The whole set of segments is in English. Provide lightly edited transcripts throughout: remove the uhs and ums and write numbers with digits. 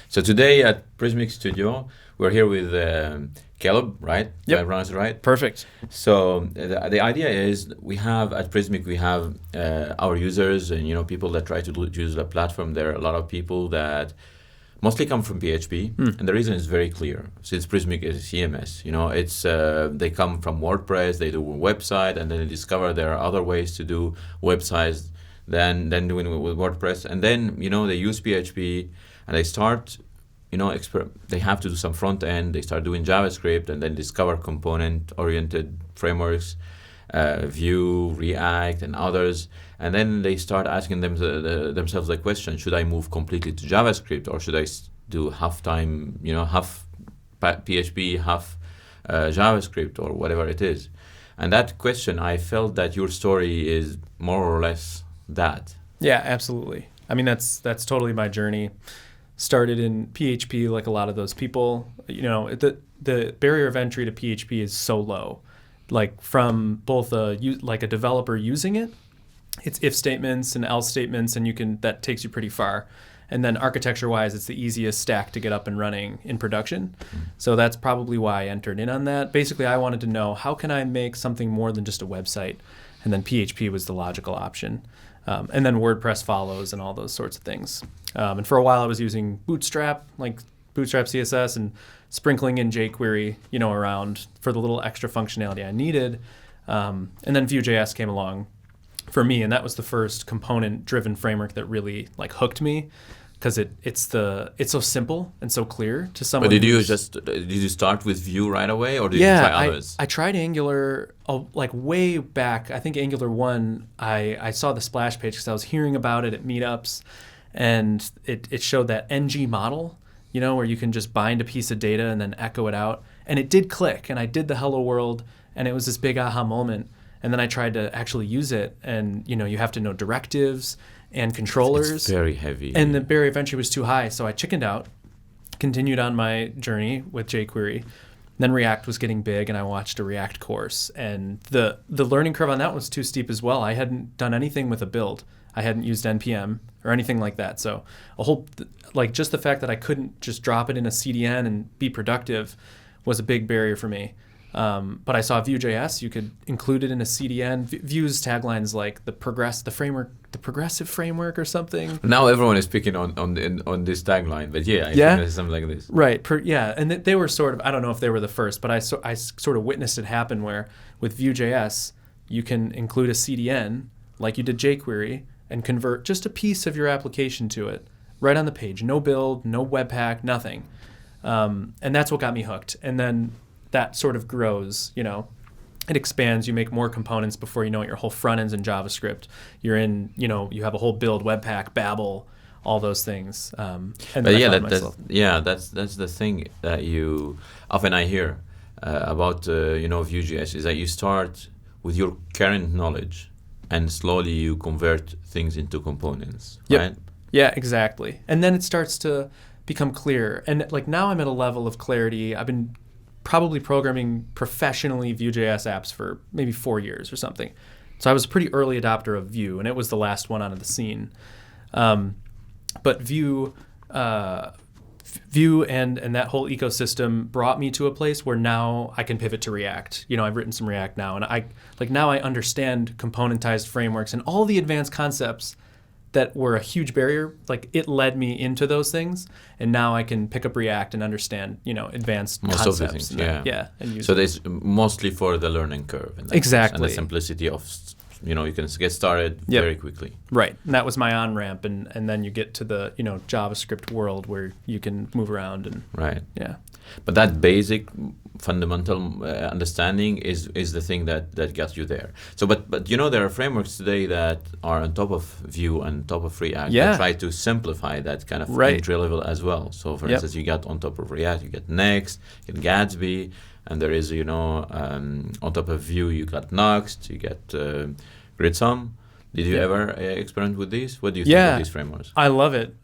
So today at Prismic Studio, we're here with Caleb, right? Yep. If I pronounce it right? Perfect. So the idea is we have at Prismic, we have our users and people that try to use the platform. There are a lot of people that mostly come from PHP, and the reason is very clear. Since Prismic is CMS, it's they come from WordPress, they do a website, and then they discover there are other ways to do websites than doing it with WordPress, and then they use PHP, and they start, they have to do some front end. They start doing JavaScript, and then discover component-oriented frameworks, Vue, React, and others. And then they start asking themselves the question: should I move completely to JavaScript, or should I do half PHP, half JavaScript, or whatever it is? And that question, I felt that your story is more or less that. Yeah, absolutely. I mean, that's totally my journey. Started in PHP like a lot of those people. The barrier of entry to PHP is so low. Like from both a developer using it, it's if statements and else statements, and that takes you pretty far. And then architecture-wise, it's the easiest stack to get up and running in production. So that's probably why I entered in on that. Basically, I wanted to know, how can I make something more than just a website? And then PHP was the logical option. And then WordPress follows and all those sorts of things. And for a while, I was using Bootstrap, like Bootstrap CSS, and sprinkling in jQuery, around for the little extra functionality I needed. And then Vue.js came along for me, and that was the first component-driven framework that really hooked me, because it's so simple and so clear to someone. But did you start with Vue right away, or did you try others? I tried Angular way back. I think Angular 1, I saw the splash page because I was hearing about it at meetups, and it showed that NG model, where you can just bind a piece of data and then echo it out. And it did click, and I did the hello world, and it was this big aha moment. And then I tried to actually use it, and you have to know directives and controllers. It's very heavy. And the barrier of entry was too high, so I chickened out, continued on my journey with jQuery. Then React was getting big, and I watched a React course. And the learning curve on that was too steep as well. I hadn't done anything with a build. I hadn't used NPM or anything like that. So just the fact that I couldn't just drop it in a CDN and be productive was a big barrier for me. But I saw Vue.js, you could include it in a CDN. Vue's taglines like the progressive framework or something. Now everyone is picking on this tagline, but I think it's something like this. Right, and they were sort of, I don't know if they were the first, but I sort of witnessed it happen where with Vue.js, you can include a CDN like you did jQuery and convert just a piece of your application to it right on the page. No build, no Webpack, nothing. And that's what got me hooked. And then that sort of grows, it expands. You make more components before you know it. Your whole front end's in JavaScript. You're in, you have a whole build, Webpack, Babel, all those things. That's the thing that you often I hear about Vue.js is that you start with your current knowledge, and slowly you convert things into components, right? Yeah, exactly. And then it starts to become clear. And now I'm at a level of clarity. I've been probably programming professionally Vue.js apps for maybe 4 years or something. So I was a pretty early adopter of Vue, and it was the last one onto the scene. But Vue and that whole ecosystem brought me to a place where now I can pivot to React. I've written some React now, and now I understand componentized frameworks and all the advanced concepts that were a huge barrier. It led me into those things, and now I can pick up React and understand, advanced most concepts. Of the things, and use so there's mostly for the learning curve, and exactly, and the simplicity of, you can get started very quickly. Right, and that was my on ramp, and then you get to the JavaScript world where you can move around and right. Yeah. But that basic fundamental understanding is the thing that got you there. So, but there are frameworks today that are on top of Vue and top of React that try to simplify that kind of entry level as well. So, for instance, you got on top of React, you get Next, you get Gatsby, and there is on top of Vue you got Nuxt, you get Gridsum. Did you ever experiment with these? What do you think of these frameworks? I love it.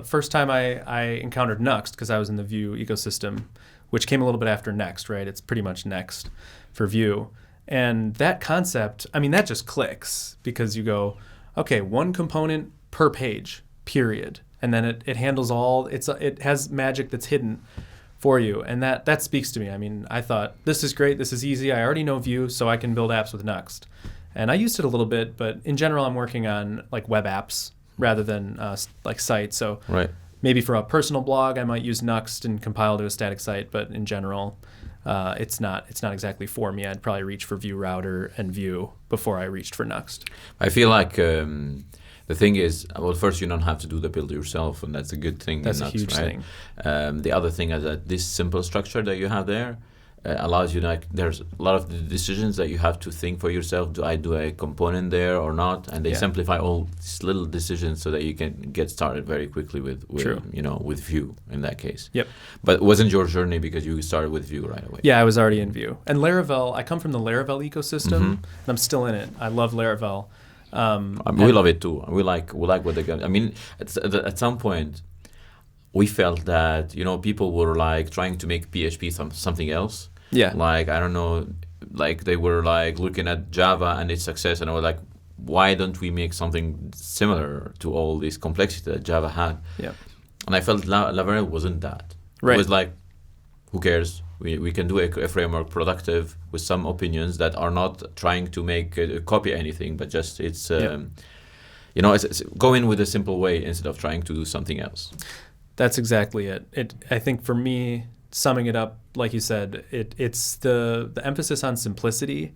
First time I encountered Nuxt, because I was in the Vue ecosystem, which came a little bit after Next, right? It's pretty much Next for Vue. And that concept, that just clicks, because you go, okay, one component per page, period. and then it handles all. It has magic that's hidden for you, and that speaks to me. I mean, I thought this is great. This is easy. I already know Vue, so I can build apps with Nuxt, and I used it a little bit. But in general, I'm working on like web apps rather than like sites. So maybe for a personal blog, I might use Nuxt and compile to a static site. But in general, it's not exactly for me. I'd probably reach for Vue Router and Vue before I reached for Nuxt. I feel like the thing is, well, first you don't have to do the build yourself, and that's a good thing. That's a huge thing. The other thing is that this simple structure that you have there allows you, like, there's a lot of the decisions that you have to think for yourself. Do I do a component there or not? And they simplify all these little decisions so that you can get started very quickly with Vue in that case. Yep. But it wasn't your journey because you started with Vue right away. Yeah, I was already in Vue. And Laravel, I come from the Laravel ecosystem, and I'm still in it. I love Laravel. We love it too. We like what they got. I mean, at some point, we felt that people were like trying to make PHP something else. Yeah. Like, I don't know, like they were like looking at Java and its success, and I was like, why don't we make something similar to all this complexity that Java had? Yeah. And I felt Laravel wasn't that. Right. It was like, who cares? We can do a framework productive with some opinions that are not trying to make copy anything, but just it's go in with a simple way instead of trying to do something else. That's exactly it. I think for me, summing it up, like you said, it's the emphasis on simplicity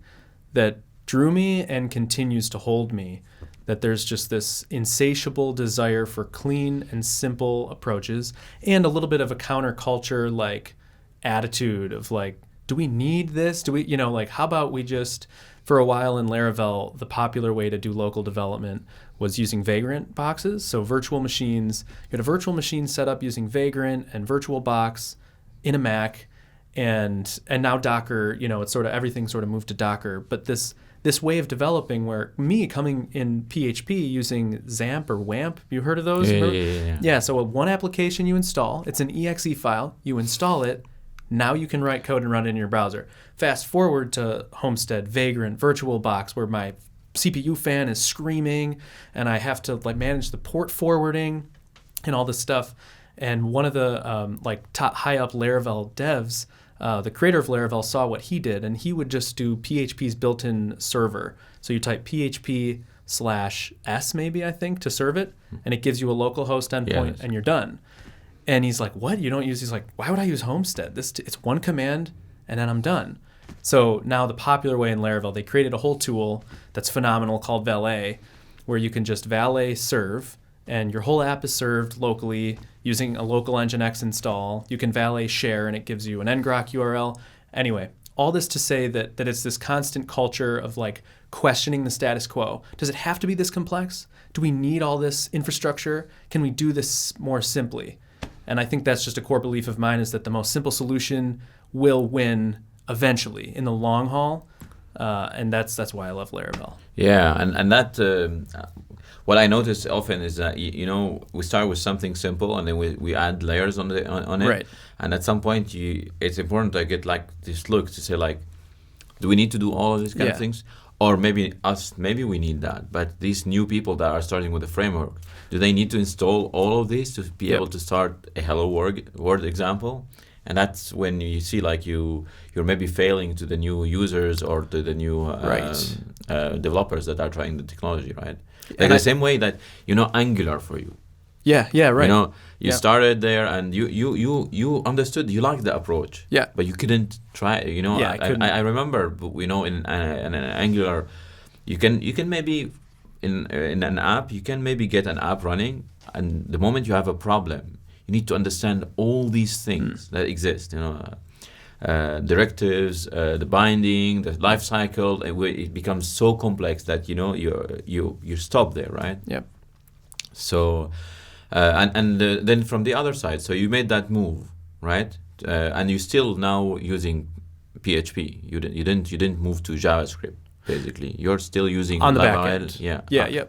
that drew me and continues to hold me. That there's just this insatiable desire for clean and simple approaches, and a little bit of a counterculture like attitude of like, do we need this? Do we, like, how about we just, for a while in Laravel, the popular way to do local development was using Vagrant boxes. So virtual machines, you had a virtual machine set up using Vagrant and VirtualBox in a Mac, and now Docker, it's sort of, everything sort of moved to Docker. But this way of developing, where me coming in PHP using XAMPP or WAMP, you heard of those? Yeah, so one application you install, it's an exe file, you install it, now you can write code and run it in your browser. Fast forward to Homestead, Vagrant, VirtualBox, where my CPU fan is screaming and I have to like manage the port forwarding and all this stuff. And one of the top high up Laravel devs, the creator of Laravel, saw what he did, and he would just do PHP's built-in server. So you type PHP/s maybe, I think, to serve it, and it gives you a local host endpoint, and you're done. And he's like, what? You don't use? He's like, why would I use Homestead? It's one command, and then I'm done. So now the popular way in Laravel, they created a whole tool that's phenomenal called Valet, where you can just Valet serve, and your whole app is served locally using a local Nginx install. You can Valet share, and it gives you an ngrok URL. Anyway, all this to say that it's this constant culture of like questioning the status quo. Does it have to be this complex? Do we need all this infrastructure? Can we do this more simply? And I think that's just a core belief of mine, is that the most simple solution will win eventually in the long haul. And that's why I love Laravel. Yeah, and that what I notice often is that we start with something simple and then we add layers on it. Right. And at some point, it's important to get like this look to say like, do we need to do all of these kind of things? Or maybe we need that. But these new people that are starting with the framework, do they need to install all of these to be able to start a Hello World example? And that's when you see like you're maybe failing to the new users or to the new developers that are trying the technology, right? Like the same way that Angular for you. Yeah, right. You started there and you understood, you liked the approach. Yeah. But you couldn't try. I remember, in Angular, you can maybe in an app you can maybe get an app running, and the moment you have a problem, you need to understand all these things that exist. Directives, the binding, the life cycle. It becomes so complex that you stop there, right? Yep. So. Then from the other side, so you made that move, right? And you still now using PHP. You didn't move to JavaScript. Basically, you're still using on the Laravel. back end. Yeah.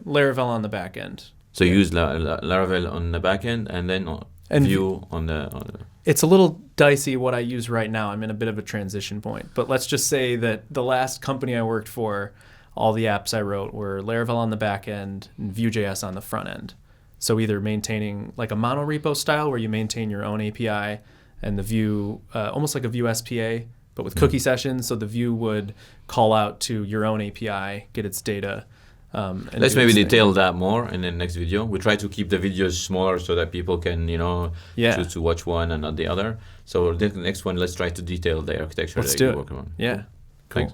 Laravel on the back end. So you use Laravel on the back end, and then Vue on the. It's a little dicey what I use right now. I'm in a bit of a transition point, but let's just say that the last company I worked for, all the apps I wrote were Laravel on the back end and Vue.js on the front end. So either maintaining like a monorepo style where you maintain your own API and the Vue, almost like a Vue SPA, but with cookie sessions. So the Vue would call out to your own API, get its data. And let's do maybe its thing. detail that more in the next video. We try to keep the videos smaller so that people can, choose to watch one and not the other. So the next one, let's try to detail the architecture Let's that do you're it. working on. Yeah. Cool. Thanks.